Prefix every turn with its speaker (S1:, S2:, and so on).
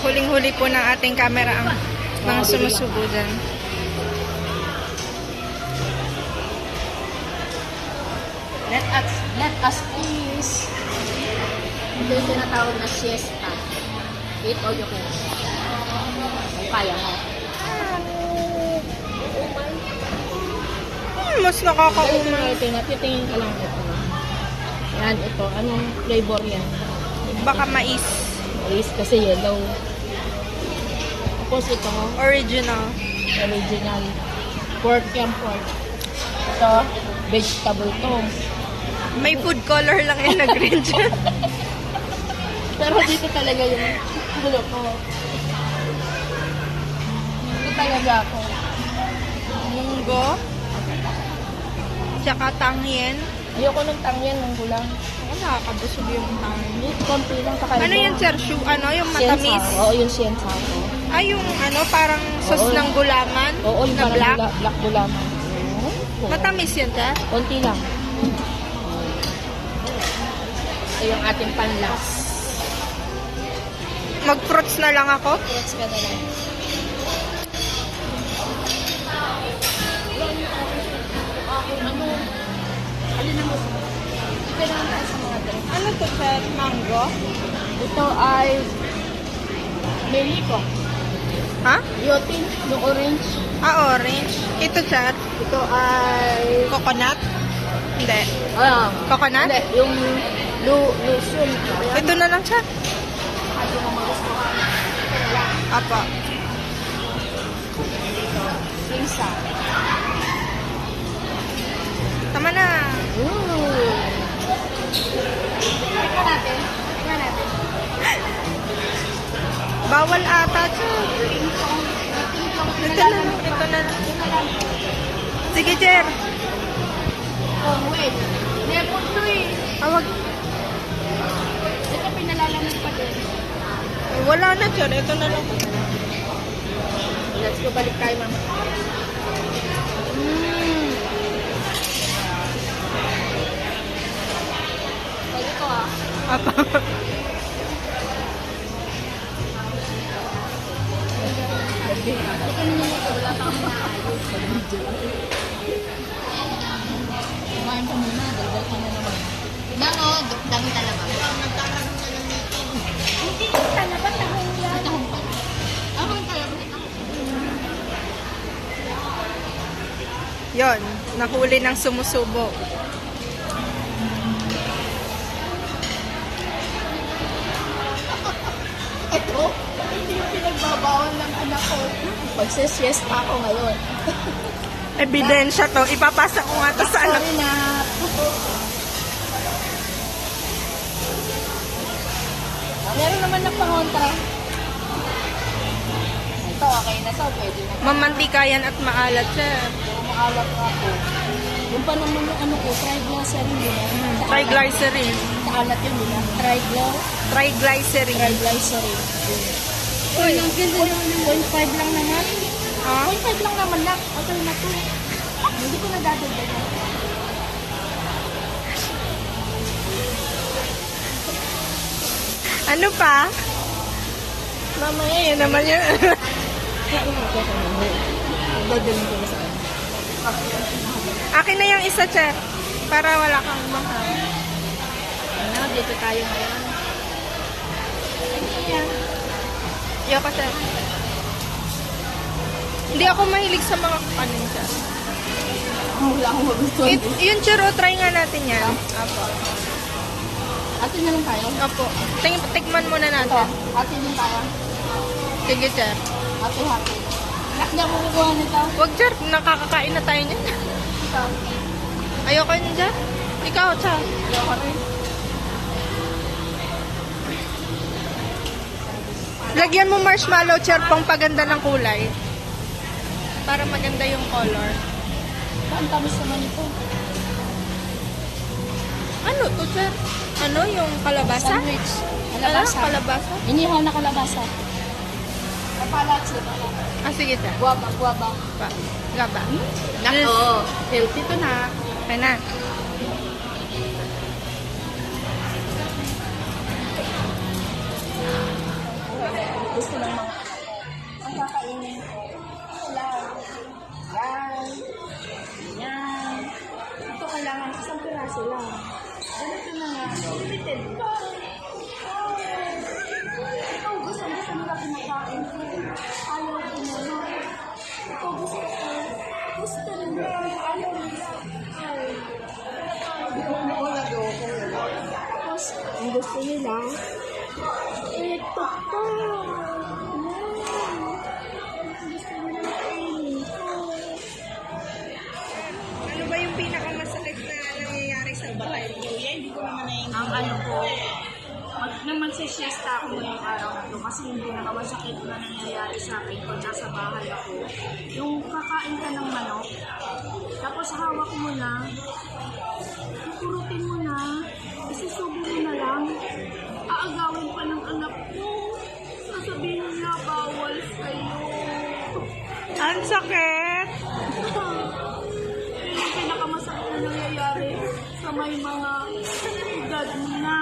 S1: Huling-huli po ng ating camera ang mga sumusubo dyan.
S2: Let us please. Ito yung tinatawag na siesta. Eat all you can. Kung kaya mo.
S1: Mas nakakaumay.
S2: Titingin ka lang ito. Yan, ito. Anong flavor yan?
S1: Baka mais.
S2: Mais kasi yellow. Tapos ito,
S1: Original.
S2: pork yan, pork. Ito, vegetable to.
S1: May food color lang yung nag-green dyan.
S2: Pero dito talaga yung gulo ko. Dito talaga ako.
S1: Munggo. Tsaka tangyen.
S2: Ayoko ng tangyan ng gulang.
S1: Ako nakakabusog yung tangyen.
S2: Konti lang sa kayo.
S1: Ano yan, sir? Ano yung matamis?
S2: Oo, yung siensa ko.
S1: Ay, yung parang sauce ng gulaman?
S2: Oo, yung
S1: na black?
S2: black gulaman.
S1: Matamis yan, sir?
S2: Konti lang. Ito yung ating panlas.
S1: Mag-fruits na lang ako?
S2: Fruits ka na lang. Alin na mo? Ito na ang sa mga drinks.
S1: Ano to, sir? Mango?
S2: Ito ay Meliko.
S1: Ha?
S2: Yotin, yung orange.
S1: Orange. Ito, sir?
S2: Ito ay...
S1: Coconut? Hindi. Coconut?
S2: Hindi, yung lusun.
S1: Ito na lang, sir.
S2: Ito na magusto ka.
S1: Apa.
S2: Singsa.
S1: Tama na.
S2: Tingnan natin.
S1: Bawal ata, sir. Ito na lang. Ito na lang. Sige, sir.
S2: Oh, wait. Nepot to eh.
S1: Awag.
S2: Ito pinalalamig pa din.
S1: Wala na, sir. Ito na lang.
S2: Let's go, balik tayo, mama. Pwede ko ah.
S1: Apa.
S2: Kumain ka muna, dagdag ka na naman. Nano, dami talaga. Hindi ko talaga tahong yan. Tahong pa. Ako ang talaga.
S1: Yon, nahuli ng sumusubo.
S2: Ito, hindi yung pinagbabawal ng anak ko. Magsisiesta ako ngayon.
S1: Ebidensya to. Ipapasa ko nga to sa anak.
S2: Sorry na. Meron naman na pangontra. Ito, okay na to. Pwede na.
S1: Mamantikayan at maalat, sir.
S2: Pero maalat nga po. Yung pa naman yung ano ko, triglycerin nila.
S1: Triglycerin.
S2: Kaalat yun nila.
S1: Triglycerin.
S2: Triglycerin.
S1: Uy, ang ganda naman.
S2: 0.5 lang naman.
S1: Ha?
S2: 0.5 lang naman lang. Okay na to. Hindi ko nadadagdag.
S1: Ano pa? Mamaya, yun naman yun.
S2: Dadalhin ko na sa kanya.
S1: Akin na yung isa, sir. Para wala kang mahal.
S2: Ano, dito tayo ngayon.
S1: Ayan. Yoko, sir. Hindi ako mahilig sa mga kanin, sir.
S2: Wala akong magustuhan.
S1: Yung churro, try nga natin yan.
S2: At Ate na lang tayo.
S1: Opo. Tikman muna
S2: Ito,
S1: natin.
S2: ate din tayo.
S1: Sige, sir.
S2: Hati-hati. Nak, di ako kukuha nito.
S1: Wag, sir. Nakakakain na tayo niyan.
S2: Ito.
S1: Ayoko yun, sir. Ikaw, sir.
S2: Ayoko rin.
S1: Lagyan mo marshmallow, sir, pang paganda ng kulay. Para maganda yung color.
S2: Ang tamis naman ito.
S1: Ano to, sir? Ano, yung kalabasa?
S2: Sandwich.
S1: Kalabasa?
S2: Kalabasa.
S1: Kalabasa?
S2: Inihaw na kalabasa. Kapalachi.
S1: Ah, sige, sir.
S2: Guaba.
S1: Pa. Gaba.
S2: Nako, healthy to na.
S1: Kaya na.
S2: Gusto ng mga anak ko. Ang kakainin ko. Wala. Yan. Yan. Ito kailangan isang piraso lang. Ganito na nga. Limited pa. Ito gusto nila kinakain ko. Ayaw ko na. Ito gusto ko. Gusto nila. Ayaw nila. Ay. Tapos, ang gusto nila, ito pa.
S1: Ano ba yung pinakamasakit na nangyayari sa batay mo? Hindi ko naman na
S2: Ang ano po, nang magsisiesta ako ngayong araw na to kasi hindi na masakit na nangyayari sa akin pag nasa bahay ako. Yung kakain ka ng manok, tapos hawak mo na, kukurutin mo na, isusubo mo na lang, aagawin pa ng anak mo, sasabihin niya bawal sa'yo.
S1: Ang sakit!
S2: Yun yung pinakamasakit na nangyayari sa may mga edad na.